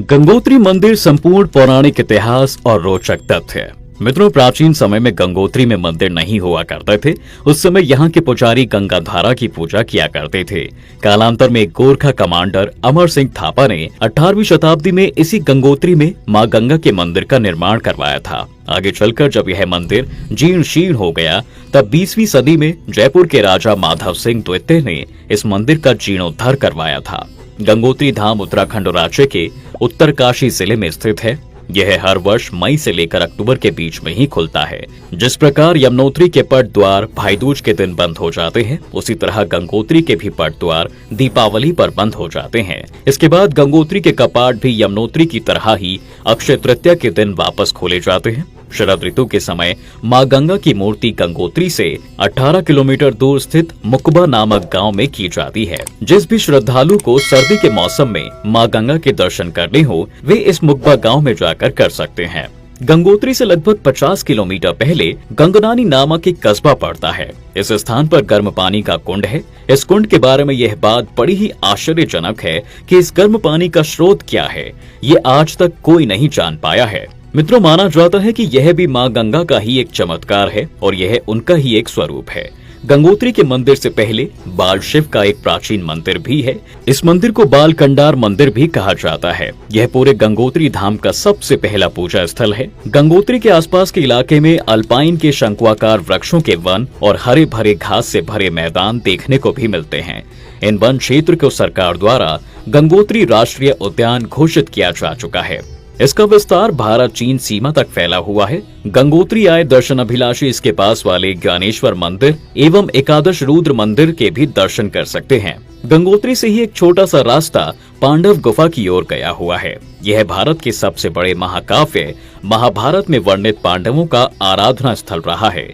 गंगोत्री मंदिर संपूर्ण पौराणिक इतिहास और रोचक तथ्य। मित्रों, प्राचीन समय में गंगोत्री में मंदिर नहीं हुआ करते थे। उस समय यहाँ के पुजारी गंगाधारा की पूजा किया करते थे। कालांतर में एक गोरखा कमांडर अमर सिंह थापा ने 18वीं शताब्दी में इसी गंगोत्री में मां गंगा के मंदिर का निर्माण करवाया था। आगे चलकर जब यह मंदिर जीर्ण शीर्ण हो गया, तब 20वीं सदी में जयपुर के राजा माधव सिंह द्वितीय ने इस मंदिर का जीर्णोद्धार करवाया था। गंगोत्री धाम उत्तराखंड राज्य के उत्तरकाशी जिले में स्थित है। यह हर वर्ष मई से लेकर अक्टूबर के बीच में ही खुलता है। जिस प्रकार यमुनोत्री के पट द्वार भाई दूज के दिन बंद हो जाते हैं, उसी तरह गंगोत्री के भी पट द्वार दीपावली पर बंद हो जाते हैं। इसके बाद गंगोत्री के कपाट भी यमुनोत्री की तरह ही अक्षय तृतीया के दिन वापस खोले जाते हैं। शरद ऋतु के समय मां गंगा की मूर्ति गंगोत्री से 18 किलोमीटर दूर स्थित मुकबा नामक गांव में की जाती है। जिस भी श्रद्धालु को सर्दी के मौसम में मां गंगा के दर्शन करने हो, वे इस मुकबा गांव में जाकर कर सकते हैं। गंगोत्री से लगभग 50 किलोमीटर पहले गंगनानी नामक एक कस्बा पड़ता है। इस स्थान पर गर्म पानी का कुंड है। इस कुंड के बारे में यह बात बड़ी ही आश्चर्यजनक है कि इस गर्म पानी का स्रोत क्या है, ये आज तक कोई नहीं जान पाया है। मित्रों, माना जाता है कि यह भी मां गंगा का ही एक चमत्कार है और यह उनका ही एक स्वरूप है। गंगोत्री के मंदिर से पहले बाल शिव का एक प्राचीन मंदिर भी है। इस मंदिर को बाल कंडार मंदिर भी कहा जाता है। यह पूरे गंगोत्री धाम का सबसे पहला पूजा स्थल है। गंगोत्री के आसपास के इलाके में अल्पाइन के शंकुआकार वृक्षों के वन और हरे भरे घास से भरे मैदान देखने को भी मिलते हैं। इन वन क्षेत्र को सरकार द्वारा गंगोत्री राष्ट्रीय उद्यान घोषित किया जा चुका है। इसका विस्तार भारत चीन सीमा तक फैला हुआ है। गंगोत्री आए दर्शन अभिलाषी इसके पास वाले ज्ञानेश्वर मंदिर एवं एकादश रुद्र मंदिर के भी दर्शन कर सकते हैं। गंगोत्री से ही एक छोटा सा रास्ता पांडव गुफा की ओर गया हुआ है। यह भारत के सबसे बड़े महाकाव्य महाभारत में वर्णित पांडवों का आराधना स्थल रहा है।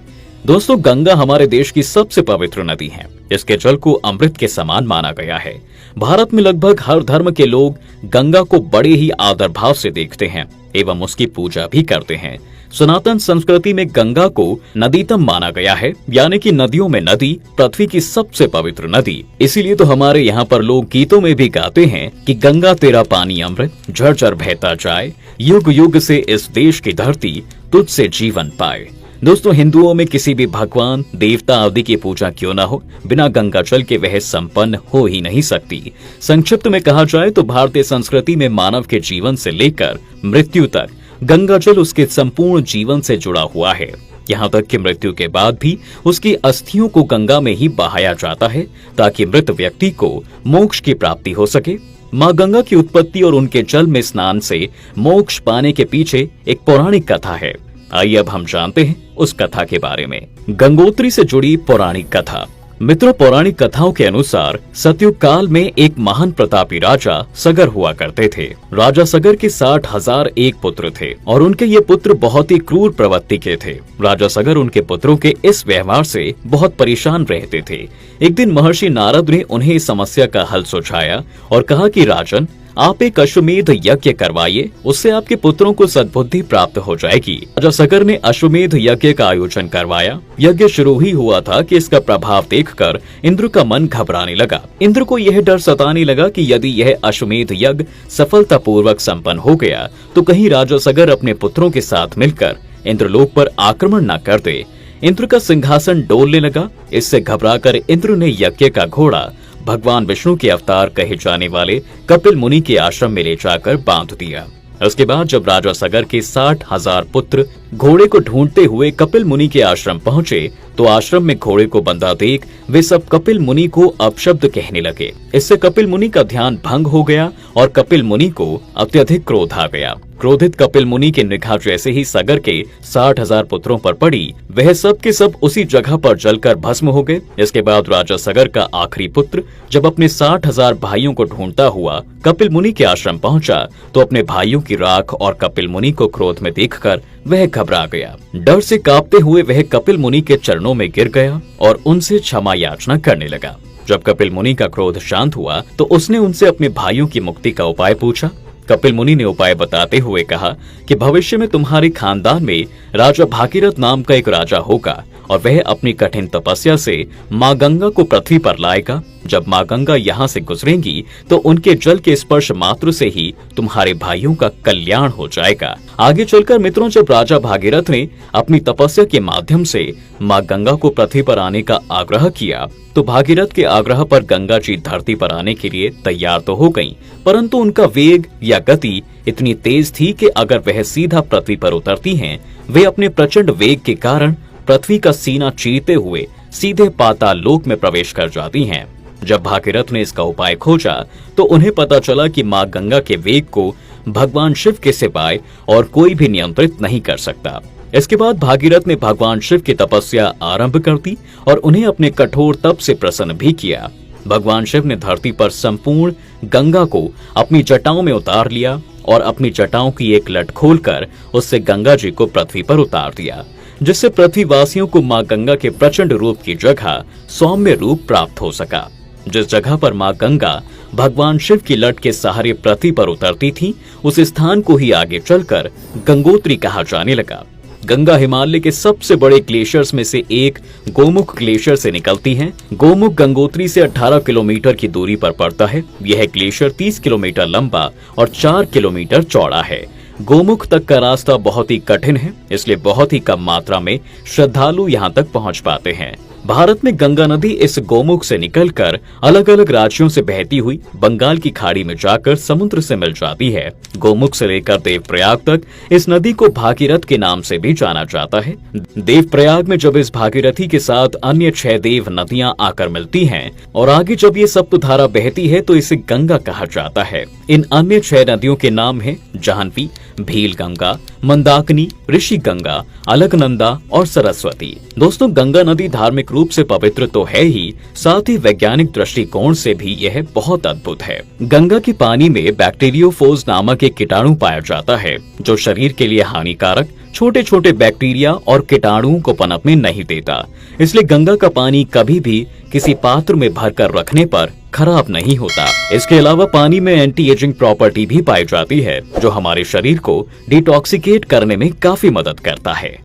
दोस्तों, गंगा हमारे देश की सबसे पवित्र नदी है। इसके जल को अमृत के समान माना गया है। भारत में लगभग हर धर्म के लोग गंगा को बड़े ही आदर भाव से देखते हैं एवं उसकी पूजा भी करते हैं। सनातन संस्कृति में गंगा को नदीतम माना गया है, यानी कि नदियों में नदी पृथ्वी की सबसे पवित्र नदी। इसीलिए तो हमारे यहाँ पर लोग गीतों में भी गाते हैं कि गंगा तेरा पानी अमृत झरझर बहता जाए, युग युग से इस देश की धरती तुझसे जीवन पाए। दोस्तों, हिंदुओं में किसी भी भगवान देवता आदि की पूजा क्यों न हो, बिना गंगा जल के वह संपन्न हो ही नहीं सकती। संक्षिप्त में कहा जाए तो भारतीय संस्कृति में मानव के जीवन से लेकर मृत्यु तक गंगा जल उसके संपूर्ण जीवन से जुड़ा हुआ है। यहाँ तक कि मृत्यु के बाद भी उसकी अस्थियों को गंगा में ही बहाया जाता है, ताकि मृत व्यक्ति को मोक्ष की प्राप्ति हो सके। माँ गंगा की उत्पत्ति और उनके जल में स्नान से मोक्ष पाने के पीछे एक पौराणिक कथा है। आइए अब हम जानते हैं उस कथा के बारे में। गंगोत्री से जुड़ी पौराणिक कथा। मित्रों, पौराणिक कथाओं के अनुसार सतयुग काल में एक महान प्रतापी राजा सगर हुआ करते थे। राजा सगर के 60,001 पुत्र थे और उनके ये पुत्र बहुत ही क्रूर प्रवृत्ति के थे। राजा सगर उनके पुत्रों के इस व्यवहार से बहुत परेशान रहते थे। एक दिन महर्षि नारद ने उन्हें इस समस्या का हल सुझाया और कहा कि राजन, आप एक अश्वमेध यज्ञ करवाइए, उससे आपके पुत्रों को सद्बुद्धि प्राप्त हो जाएगी। राजा सगर ने अश्वमेध यज्ञ का आयोजन करवाया। यज्ञ शुरू ही हुआ था कि इसका प्रभाव देखकर इंद्र का मन घबराने लगा। इंद्र को यह डर सताने लगा कि यदि यह अश्वमेध यज्ञ सफलतापूर्वक संपन्न हो गया तो कहीं राजा सगर अपने पुत्रों के साथ मिलकर इंद्रलोक पर आक्रमण न कर दे। इंद्र का सिंहासन डोलने लगा। इससे घबराकर इंद्र ने यज्ञ का घोड़ा भगवान विष्णु के अवतार कहे जाने वाले कपिल मुनि के आश्रम में ले जाकर बांध दिया। उसके बाद जब राजा सगर के 60,000 पुत्र घोड़े को ढूंढते हुए कपिल मुनि के आश्रम पहुंचे, तो आश्रम में घोड़े को बंधा देख वे सब कपिल मुनि को अपशब्द कहने लगे। इससे कपिल मुनि का ध्यान भंग हो गया और कपिल मुनि को अत्यधिक क्रोध आ गया। क्रोधित कपिल मुनि की निगाह जैसे ही सगर के 60,000 पुत्रों पर पड़ी, वह सब के सब उसी जगह पर जलकर भस्म हो गए। इसके बाद राजा सगर का आखिरी पुत्र जब अपने 60,000 भाइयों को ढूंढता हुआ कपिल मुनि के आश्रम पहुंचा, तो अपने भाइयों की राख और कपिल मुनि को क्रोध में देखकर वह घबरा गया। डर से कांपते हुए वह कपिल मुनि के चरणों में गिर गया और उनसे क्षमा याचना करने लगा। जब कपिल मुनि का क्रोध शांत हुआ तो उसने उनसे अपने भाइयों की मुक्ति का उपाय पूछा। कपिल मुनि ने उपाय बताते हुए कहा कि भविष्य में तुम्हारे खानदान में राजा भागीरथ नाम का एक राजा होगा और वह अपनी कठिन तपस्या से माँ गंगा को पृथ्वी पर लाएगा। जब माँ गंगा यहाँ से गुजरेंगी तो उनके जल के स्पर्श मात्र से ही तुम्हारे भाइयों का कल्याण हो जाएगा। आगे चलकर मित्रों, जब राजा भागीरथ ने अपनी तपस्या के माध्यम से माँ गंगा को पृथ्वी पर आने का आग्रह किया तो भागीरथ के आग्रह पर गंगा जी धरती पर आने के लिए तैयार तो हो गईं, परंतु उनका वेग या गति इतनी तेज थी कि अगर वह सीधा पृथ्वी पर उतरती हैं, वे अपने प्रचंड वेग के कारण पृथ्वी का सीना चीरते हुए सीधे पाताल लोक में प्रवेश कर जाती हैं। जब भागीरथ ने इसका उपाय खोजा तो उन्हें पता चला कि माँ गंगा के वेग को भगवान शिव के सिवाय और कोई भी नियंत्रित नहीं कर सकता। इसके बाद भागीरथ ने भगवान शिव की तपस्या आरंभ कर दी और उन्हें अपने कठोर तप से प्रसन्न भी किया। भगवान शिव ने धरती पर संपूर्ण गंगा को अपनी जटाओं में उतार लिया और अपनी जटाओं की एक लट खोलकर उससे गंगा जी को पृथ्वी पर उतार दिया, जिससे पृथ्वीवासियों को माँ गंगा के प्रचंड रूप की जगह सौम्य रूप प्राप्त हो सका। जिस जगह पर माँ गंगा भगवान शिव की लट के सहारे पृथ्वी पर उतरती थी, उस स्थान को ही आगे चलकर गंगोत्री कहा जाने लगा। गंगा हिमालय के सबसे बड़े ग्लेशियर्स में से एक गोमुख ग्लेशियर से निकलती है। गोमुख गंगोत्री से 18 किलोमीटर की दूरी पर पड़ता है। यह ग्लेशियर 30 किलोमीटर लंबा और 4 किलोमीटर चौड़ा है। गोमुख तक का रास्ता बहुत ही कठिन है, इसलिए बहुत ही कम मात्रा में श्रद्धालु यहाँ तक पहुँच पाते हैं। भारत में गंगा नदी इस गोमुख से निकलकर अलग अलग राज्यों से बहती हुई बंगाल की खाड़ी में जाकर समुद्र से मिल जाती है। गोमुख से लेकर देवप्रयाग तक इस नदी को भागीरथ के नाम से भी जाना जाता है। देवप्रयाग में जब इस भागीरथी के साथ अन्य 6 देव नदियां आकर मिलती हैं और आगे जब ये सप्तधारा बहती है तो इसे गंगा कहा जाता है। इन अन्य 6 नदियों के नाम है जाह्नवी, भील गंगा, मंदाकिनी, ऋषि गंगा, अलकनंदा और सरस्वती। दोस्तों, गंगा नदी धार्मिक रूप से पवित्र तो है ही, साथ ही वैज्ञानिक दृष्टिकोण से भी यह बहुत अद्भुत है। गंगा के पानी में बैक्टीरियोफोज नामक एक कीटाणु पाया जाता है जो शरीर के लिए हानिकारक छोटे छोटे बैक्टीरिया और कीटाणुओं को पनपने नहीं देता। इसलिए गंगा का पानी कभी भी किसी पात्र में भरकर रखने पर खराब नहीं होता। इसके अलावा पानी में एंटी एजिंग प्रॉपर्टी भी पाई जाती है जो हमारे शरीर को डिटॉक्सिकेट करने में काफी मदद करता है।